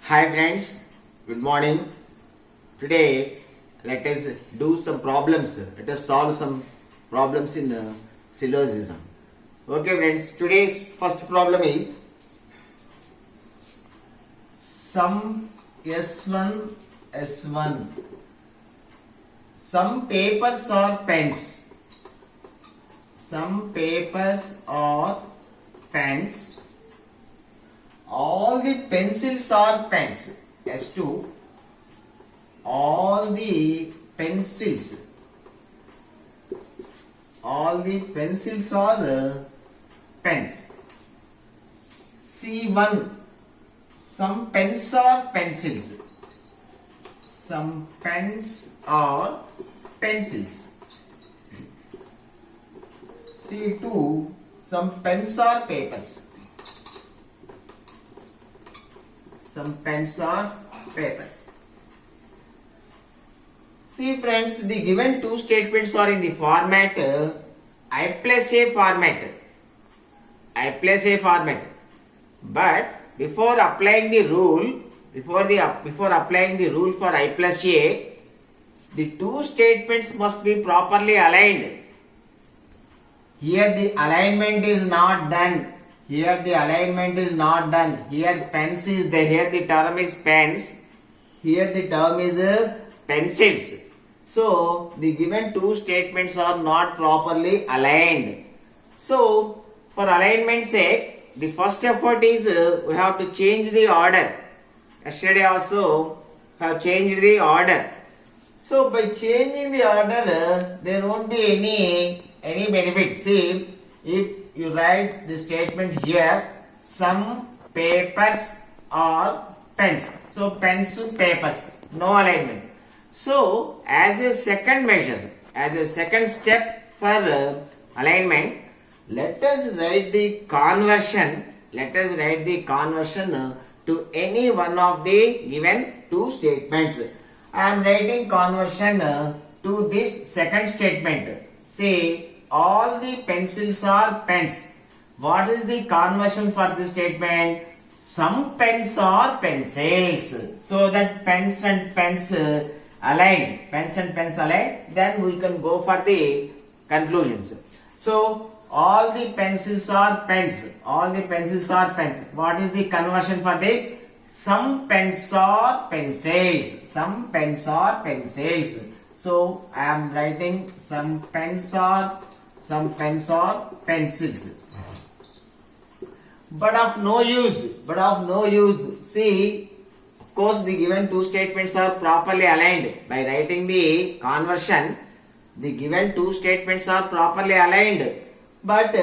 Hi friends, good morning. Today let us do some problems. Let us solve some problems in syllogism. Okay friends, today's first problem is some S1. Some papers or pens. Some papers or pens. All the pencils are pens. S2. All the pencils. All the pencils are pens. C1. Some pens or pencils. Some pens or pencils. C2. Some pens or papers. Some pens or papers. See friends, the given two statements are in the format I plus A format. I plus A format. But before applying the rule, before applying the rule for I plus A, the two statements must be properly aligned. Here the alignment is not done. Here the alignment is not done. Here pens is there. Here the term is pens. Here the term is pencils. So the given two statements are not properly aligned. So for alignment's sake, the first effort is we have to change the order. Yesterday also have changed the order. So by changing the order, there won't be any benefit. See, if you write the statement here, some papers or pens. So pens, papers, no alignment. So as a second measure, as a second step for alignment, let us write the conversion. Let us write the conversion to any one of the given two statements. I am writing conversion to this second statement. Say all the pencils are pens. What is the conversion for this statement? Some pens are pencils. So that pens and pens align. Pens and pens align. Then we can go for the conclusions. So all the pencils are pens. All the pencils are pens. What is the conversion for this? Some pens are pencils. Some pens are pencils. So I am writing some pens are pencils. But of no use. See, of course the given two statements are properly aligned. By writing the conversion, the given two statements are properly aligned. But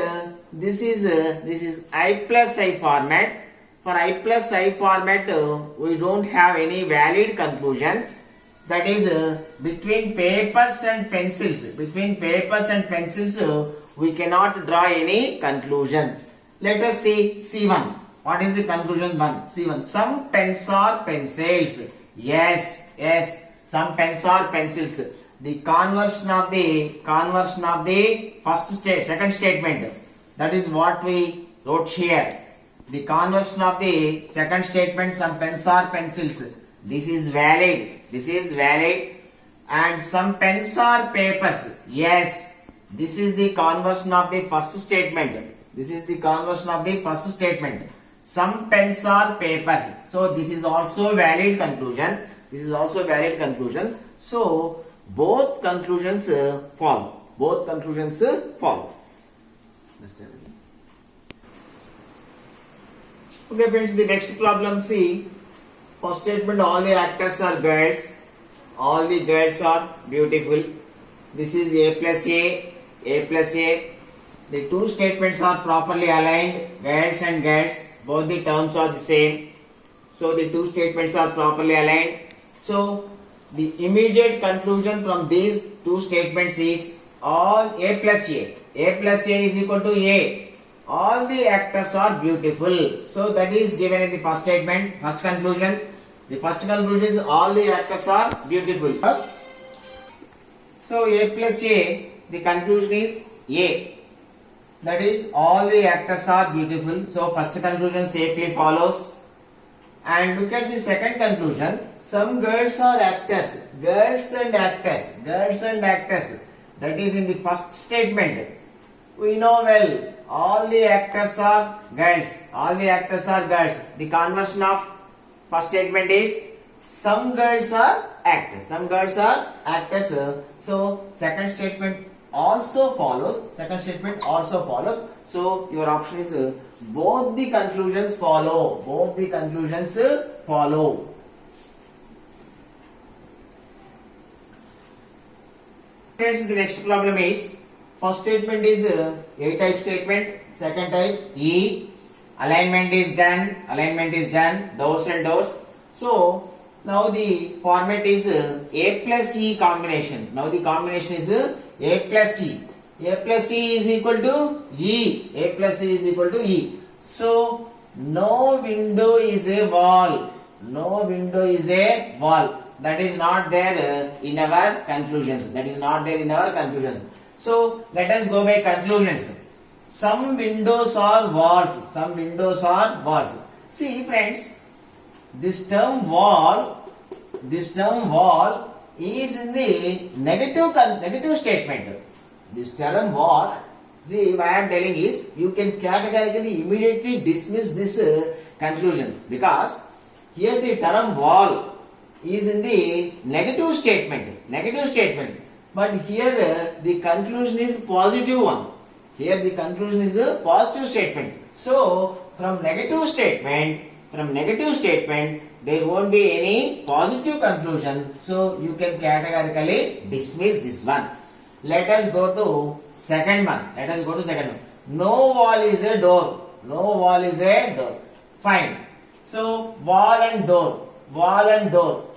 this is I plus I format. For I plus I format, we don't have any valid conclusion. That is between papers and pencils. Between papers and pencils, we cannot draw any conclusion. Let us see C1. What is the conclusion 1? C1. Some pens are pencils. Yes. Some pens are pencils. The conversion of the second statement. That is what we wrote here. The conversion of the second statement, some pens are pencils. This is valid. And some pens are papers. Yes. This is the conversion of the first statement. Some pens are papers. So this is also valid conclusion. So both conclusions follow. Okay friends, the next problem, see. First statement, all the actors are girls. All the girls are beautiful. This is A plus A. The two statements are properly aligned. Girls and girls. Both the terms are the same. So the two statements are properly aligned. So the immediate conclusion from these two statements is all A plus A. A plus A is equal to A. All the actors are beautiful. So that is given in the first statement, first conclusion. The first conclusion is all the actors are beautiful. So A plus A, the conclusion is A. That is all the actors are beautiful. So first conclusion safely follows. And look at the second conclusion. Some girls are actors. Girls and actors. Girls and actors. That is in the first statement. We know well, all the actors are girls. All the actors are girls. The conversion of first statement is some girls are actors. Some girls are actors. So second statement also follows. Second statement also follows. So your option is both the conclusions follow. Both the conclusions follow. Friends, the next problem is first statement is A type statement. Second type E. Alignment is done. Alignment is done. Doors and doors. So now the format is A plus E combination. Now the combination is A plus E. A plus E is equal to E. A plus E is equal to E. So no window is a wall. No window is a wall. That is not there in our conclusions. That is not there in our conclusions. So let us go by conclusions. Some windows are walls. Some windows are walls. See friends, this term wall is in the negative statement. This term wall, see what I am telling is, you can categorically immediately dismiss this conclusion, because here the term wall is in the negative statement. But here the conclusion is positive one. Here the conclusion is a positive statement. So from negative statement, there won't be any positive conclusion. So you can categorically dismiss this one. Let us go to second one. No wall is a door. No wall is a door. Fine. So wall and door.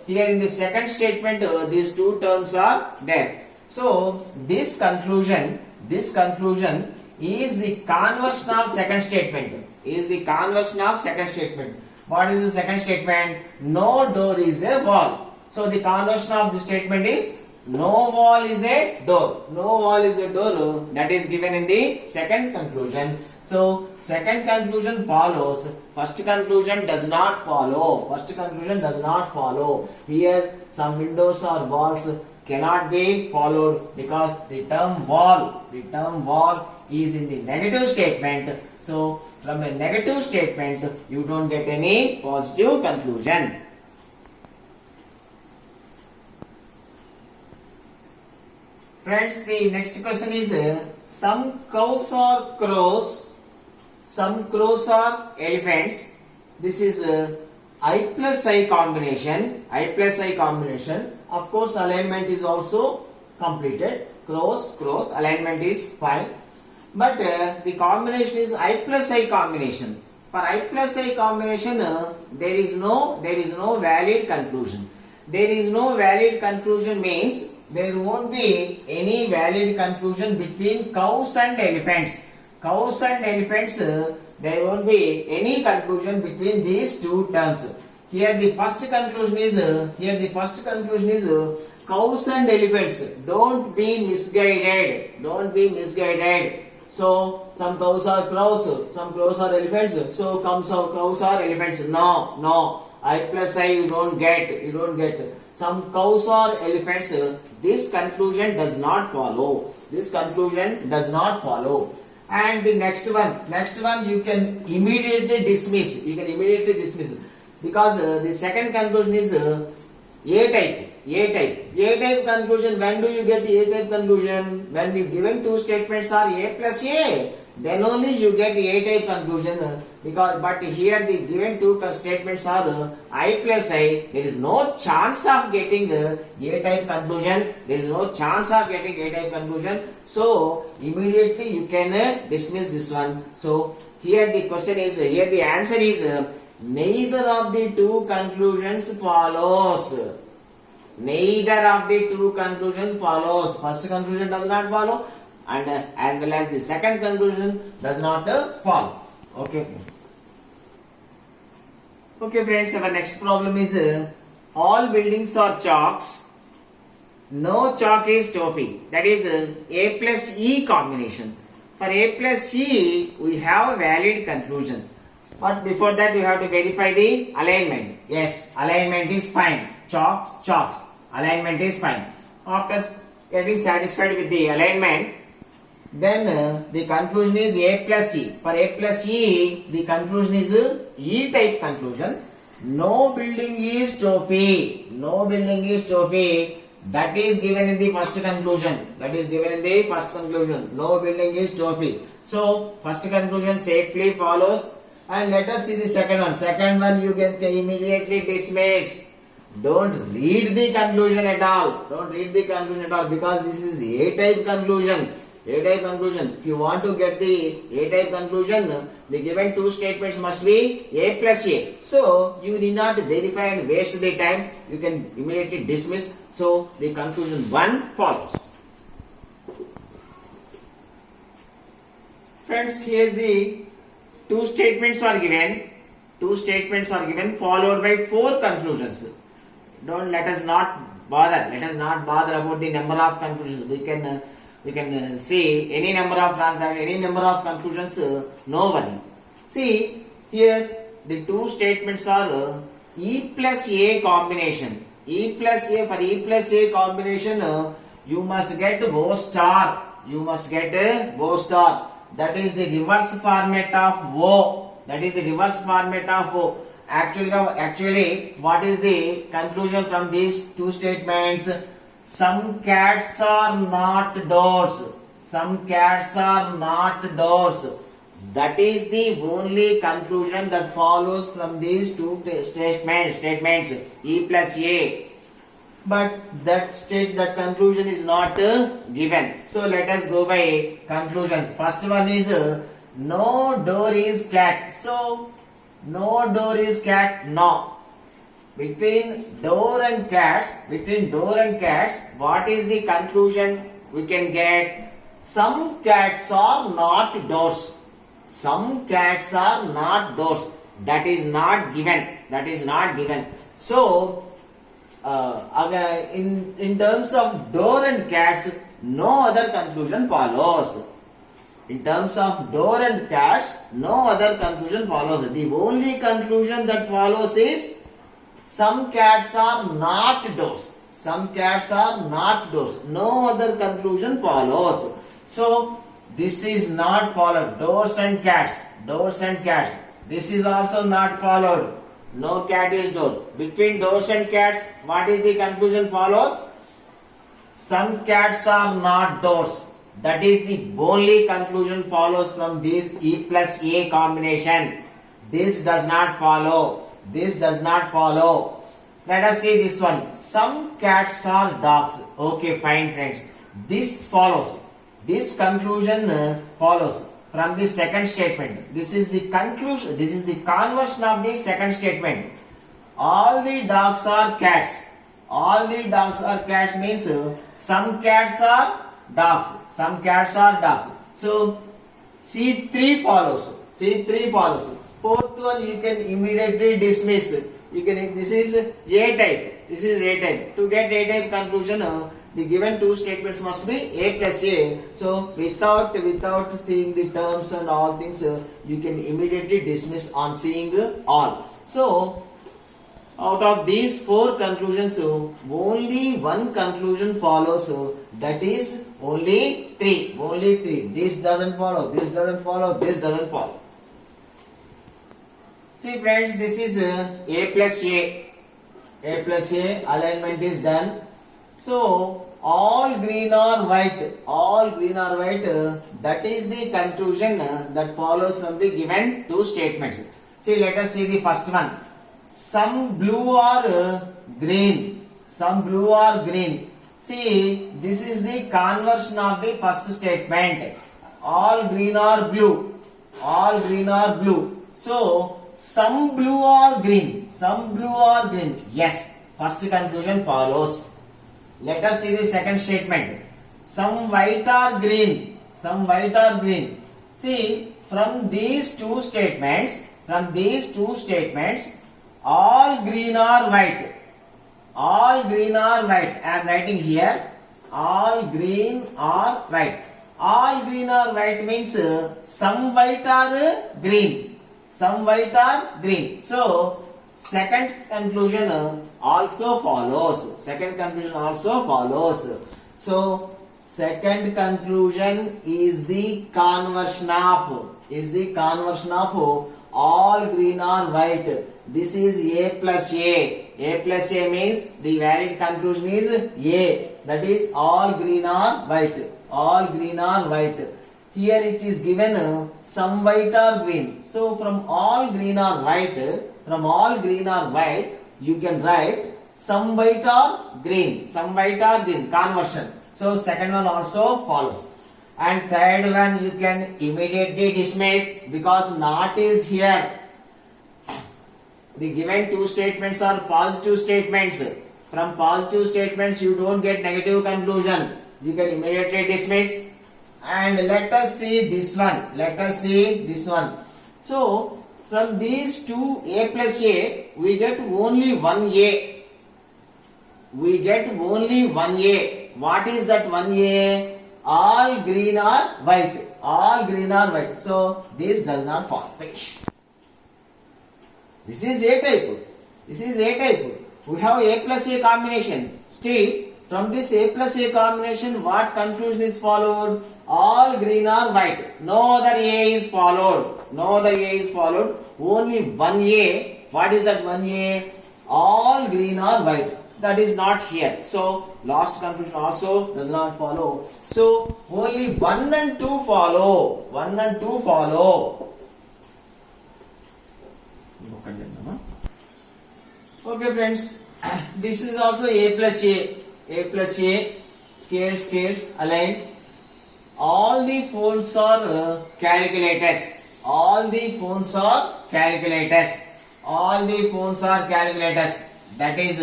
Here in the second statement, these two terms are there. So this conclusion is the conversion of second statement. What is the second statement? No door is a wall. So the conversion of the statement is no wall is a door. That is given in the second conclusion. So second conclusion follows. First conclusion does not follow. Here some windows or walls cannot be followed, because the term wall is in the negative statement. So from a negative statement you don't get any positive conclusion. Friends, the next question is some cows are crows, some crows are elephants. This is I plus I combination. Of course, alignment is also completed. Crows, alignment is fine. But the combination is I plus I combination. For I plus I combination, there is no valid conclusion. There is no valid conclusion means there won't be any valid conclusion between cows and elephants. There won't be any conclusion between these two terms. Here the first conclusion is cows and elephants. Don't be misguided. So some cows are crows, some crows are elephants. So cows are elephants. No. I plus I you don't get. Some cows are elephants. This conclusion does not follow. And the next one you can immediately dismiss. Because the second conclusion is A type conclusion. When do you get A type conclusion? When the given two statements are A plus A, then only you get A type conclusion. But here the given two statements are I plus I. There is no chance of getting A type conclusion. So immediately you can dismiss this one. So here the answer is neither of the two conclusions follows. First conclusion does not follow, and as well as the second conclusion does not follow. Okay friends, our next problem is all buildings are chalks, no chalk is toffee. That is A plus E combination. For A plus E we have a valid conclusion. But before that you have to verify the alignment. Yes, alignment is fine. Chalks, chalks. Alignment is fine. After getting satisfied with the alignment, then the conclusion is A plus E. For A plus E, the conclusion is E-type conclusion. No building is trophy. No building is trophy. That is given in the first conclusion. That is given in the first conclusion. No building is trophy. So, first conclusion safely follows. And let us see the second one. Second one you can immediately dismiss. Don't read the conclusion at all. Don't read the conclusion at all because this is A-type conclusion. A-type conclusion. If you want to get the A-type conclusion, the given two statements must be A plus A. So, you need not verify and waste the time. You can immediately dismiss. So, the conclusion 1 follows. Friends, here the two statements are given. Two statements are given followed by 4 conclusions. Let us not bother. Let us not bother about the number of conclusions. We can see any number of transactions, any number of conclusions, no worry. See, here the two statements are E plus A combination. E plus A, for E plus A combination, you must get bow star. You must get bow star. That is the reverse format of O. That is the reverse format of O. Actually, what is the conclusion from these two statements? Some cats are not doors. Some cats are not doors. That is the only conclusion that follows from these two statements E plus A. But that conclusion is not given. So let us go by conclusions. First one is no door is cat. So no door is cat. No. Between door and cats, what is the conclusion we can get? Some cats are not doors. Some cats are not doors. That is not given. That is not given. So, in terms of door and cats, no other conclusion follows. In terms of door and cats, no other conclusion follows. The only conclusion that follows is some cats are not doors. Some cats are not doors. No other conclusion follows. So, this is not followed. Doors and cats. Doors and cats. This is also not followed. No cat is door. Between doors and cats, what is the conclusion follows? Some cats are not doors. That is the only conclusion follows from this E plus A combination. This does not follow. This does not follow. Let us see this one. Some cats are dogs. Okay, fine friends. This follows. This conclusion follows from the second statement. This is the conclusion. This is the conversion of the second statement. All the dogs are cats. All the dogs are cats means some cats are dogs. Some cats are dogs. So C3 follows. C3 follows. Fourth one you can immediately dismiss. This is A type. This is A type. To get A type conclusion, the given two statements must be A plus A. So without seeing the terms and all things, you can immediately dismiss on seeing all. So out of these 4 conclusions, only one conclusion follows. That is only 3. Only 3. This doesn't follow. This doesn't follow. This doesn't follow. See friends, this is A plus A. A plus A alignment is done. So all green or white, that is the conclusion that follows from the given two statements. See, let us see the first one. Some blue or green. Some blue or green. See, this is the conversion of the first statement. All green or blue. All green or blue. So, some blue or green. Some blue or green. Yes, first conclusion follows. Let us see the second statement. Some white or green. Some white or green. See, from these two statements, all green or white. All green or white. I am writing here. All green or white. All green or white means some white or green. some white or green. So second conclusion also follows. Second conclusion also follows. So second conclusion is the conversion of all green or white. This is A plus A. A plus A means the valid conclusion is A. That is all green or white. All green or white. Here it is given some white or green. So from all green or white, you can write some white or green. Some white or green conversion. So second one also follows. And third one you can immediately dismiss because not is here. The given two statements are positive statements. From positive statements you don't get negative conclusion. You can immediately dismiss. And let us see this one. So from these two A plus A, we get only one A. What is that one A? All green or white. So this does not fall. Finish. This is A type. We have A plus A combination. Still, from this A plus A combination, what conclusion is followed? All green or white. No other A is followed. Only one A. What is that one A? All green or white. That is not here. So, last conclusion also does not follow. So, only 1 and 2 follow. Okay friends, this is also A plus A, scales aligned. All the phones are calculators. That is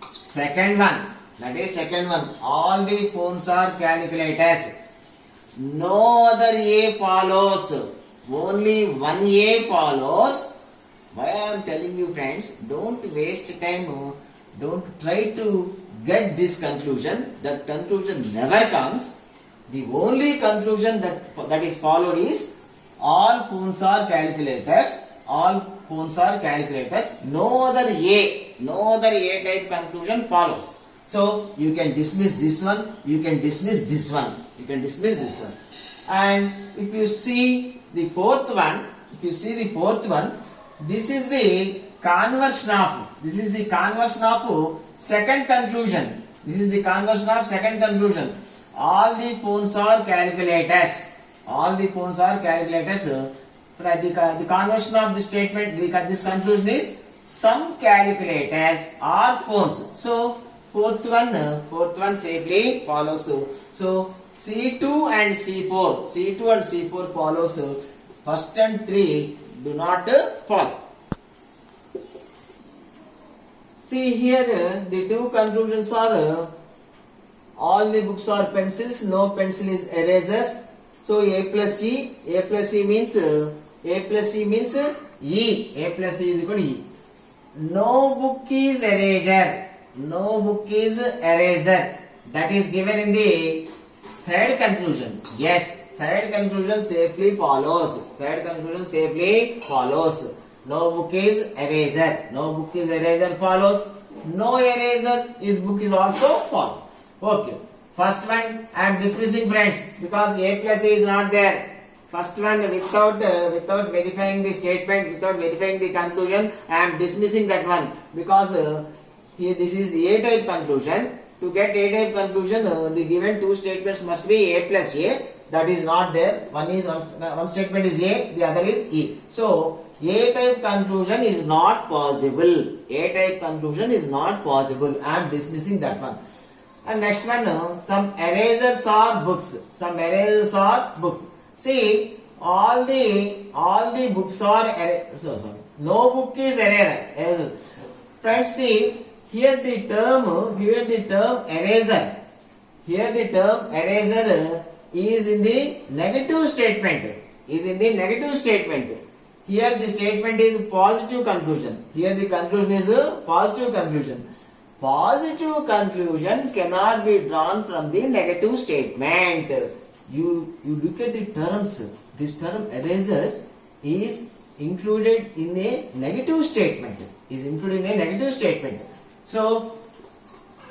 second one. All the phones are calculators. No other A follows. Only one A follows. Why I am telling you friends, don't waste time. Don't try to get this conclusion. That conclusion never comes. The only conclusion that is followed is all phones are calculators. No other A type conclusion follows. So you can dismiss this one. You can dismiss this one. And if you see the fourth one, this is the conversion of second conclusion. All the phones are calculators. The conversion of the statement, this conclusion is some calculators are phones. So fourth one safely follows. So C2 and C4 follows. First and 3 do not follow. See here the two conclusions are all the books are pencils, no pencil is erasers. So A plus C means E. A plus C is equal to E. No book is eraser. That is given in the third conclusion. Yes, third conclusion safely follows. No book is eraser follows. No eraser is book is also follows. Okay. First one I am dismissing friends because A plus A is not there. First one without verifying the statement, without verifying the conclusion, I am dismissing that one because here this is A type conclusion. To get A type conclusion, the given two statements must be A plus A. That is not there. One statement is A, the other is E. So A type conclusion is not possible. I am dismissing that one. And next one, some erasers are books. See, all the books are no book is eraser. Friends, see here the term eraser. Here the term eraser is in the negative statement. Here the statement is positive conclusion. Here the conclusion is a positive conclusion. Positive conclusion cannot be drawn from the negative statement. You look at the terms. This term erasers is included in a negative statement. Is included in a negative statement. So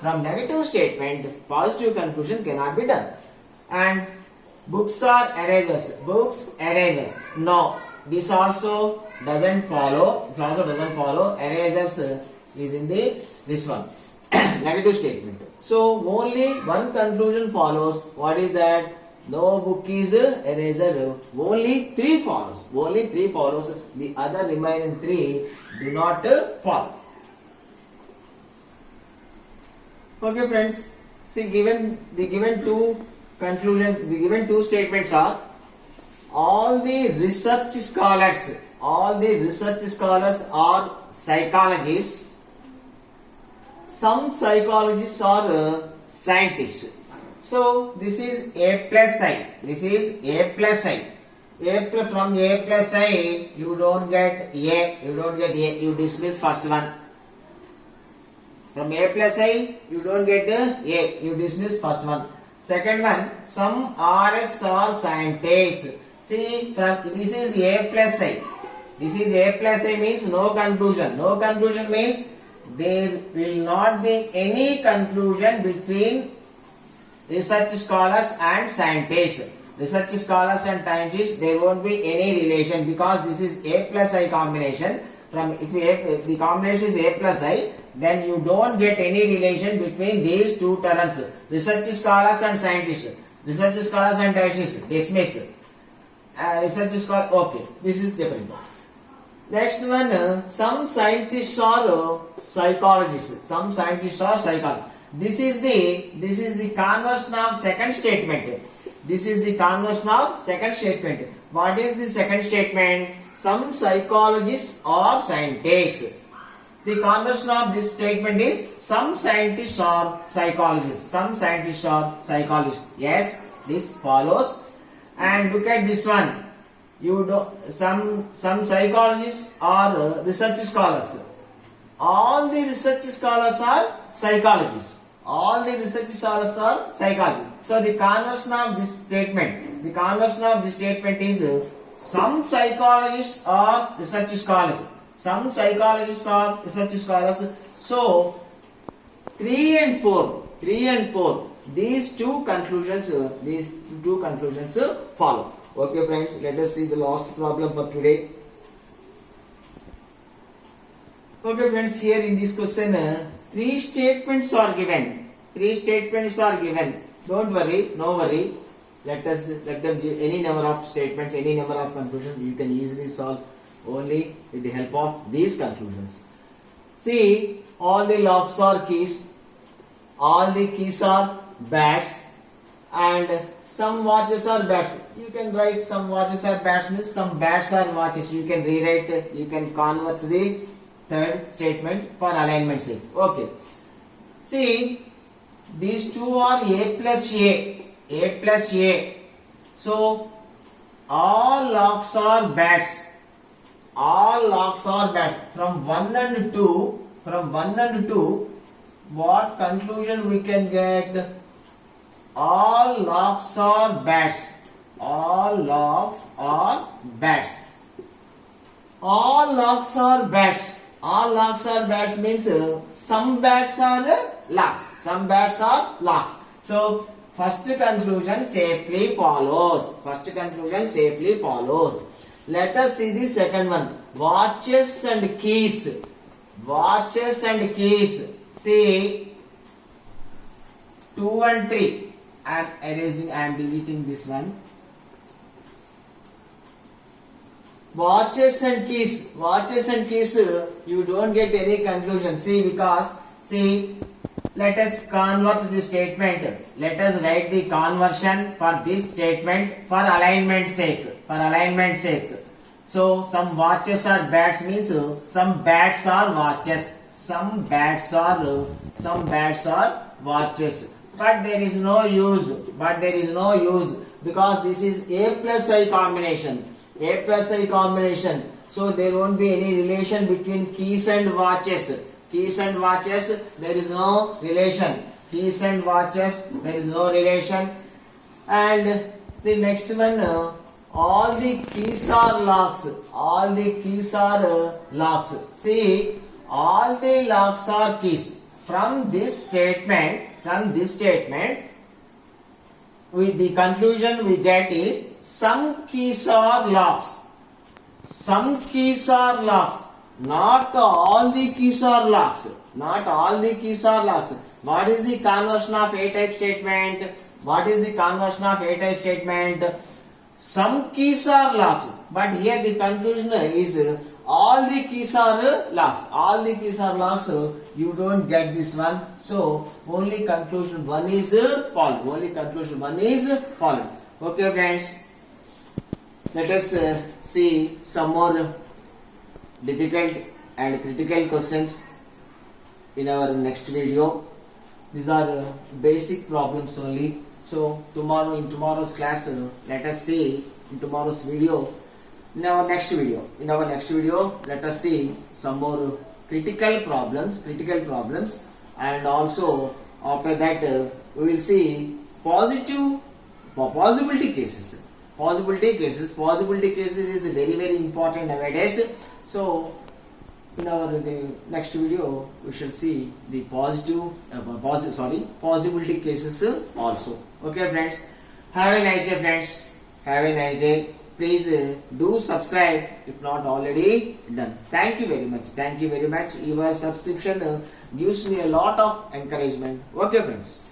from negative statement, positive conclusion cannot be done. And books are erasers. Books erasers. No, this also doesn't follow. This also doesn't follow. Erasers is in this one negative statement. So only one conclusion follows. What is that? No book is eraser. Only 3 follows. Only 3 follows. The other remaining 3 do not follow. Okay, friends. See, the given two conclusions, the given two statements are: all the research scholars are psychologists. Some psychologists are scientists. So this is A plus I. This is A plus I. From A plus I, you don't get A. You don't get A. You dismiss first one. From A plus I, you don't get A. You dismiss first one. Second one, some RS are scientists. See, from this is A plus I. This is A plus I means no conclusion. No conclusion means there will not be any conclusion between research scholars and scientists. Research scholars and scientists, there won't be any relation because this is A plus I combination. From if the combination is A plus I, then you don't get any relation between these two terms. Research scholars and scientists. Research scholars and scientists dismiss. Research scholar, okay, this is different. Next one, some scientists are psychologists. Some scientists are psychologists. This is the conversion of second statement. This is the conversion of second statement. What is the second statement? Some psychologists are scientists. The conversion of this statement is some scientists are psychologists. Some scientists are psychologists. Yes, this follows. And look at this one. Some psychologists are research scholars. All the research scholars are psychologists. All the research scholars are psychologists. So the conversion of this statement, is some psychologists are research scholars. Some psychologists are research scholars. So 3 and 4, these two conclusions follow. Okay, friends, let us see the last problem for today. Okay, friends, here in this question, 3 statements are given. 3 statements are given. Don't worry, no worry. Let them give any number of statements, any number of conclusions. You can easily solve only with the help of these conclusions. See, all the locks are keys. All the keys are bats. And some watches are bats. You can write some watches are bats means some bats are watches. You can rewrite, you can convert the third statement for alignment sake. Okay. See, these two are A plus A. A plus A. So, all locks are bats. All locks are bats. From 1 and 2, what conclusion we can get? All locks are bats. All locks are bats. All locks are bats. All locks are bats means some bats are locks. Some bats are locks. So first conclusion safely follows. First conclusion safely follows. Let us see the second one. Watches and keys. Watches and keys. See 2 and 3. I am erasing, I am deleting this one. Watches and keys. Watches and keys, you don't get any conclusion. See, because, see, let us convert the statement. Let us write the conversion for this statement for alignment sake. For alignment sake. So, some watches are bats means some bats are watches. Some bats are watches. But there is no use. Because this is A plus I combination. A plus I combination. So there won't be any relation between keys and watches. Keys and watches, there is no relation. Keys and watches, there is no relation. And the next one, all the keys are locks. All the keys are locks. See, all the locks are keys. From this statement, with the conclusion we get is some keys are locks. Some keys are locks. Not all the keys are locks. Not all the keys are locks. What is the conversion of A-type statement? What is the conversion of A-type statement? Some keys are locks. But here the conclusion is all the keys are locks. All the keys are locks. You don't get this one. So only conclusion one is followed. Only conclusion one is followed. Okay, friends. Let us see some more difficult and critical questions in our next video. These are basic problems only. So tomorrow, in tomorrow's class, let us see in tomorrow's video. In our next video, let us see some more critical problems, and also after that we will see possibility cases. Possibility cases is very, very important nowadays. So in the next video we shall see the possibility cases also. Okay, friends. Have a nice day, friends. Have a nice day. Please do subscribe if not already done. Thank you very much. Your subscription gives me a lot of encouragement. Okay, friends.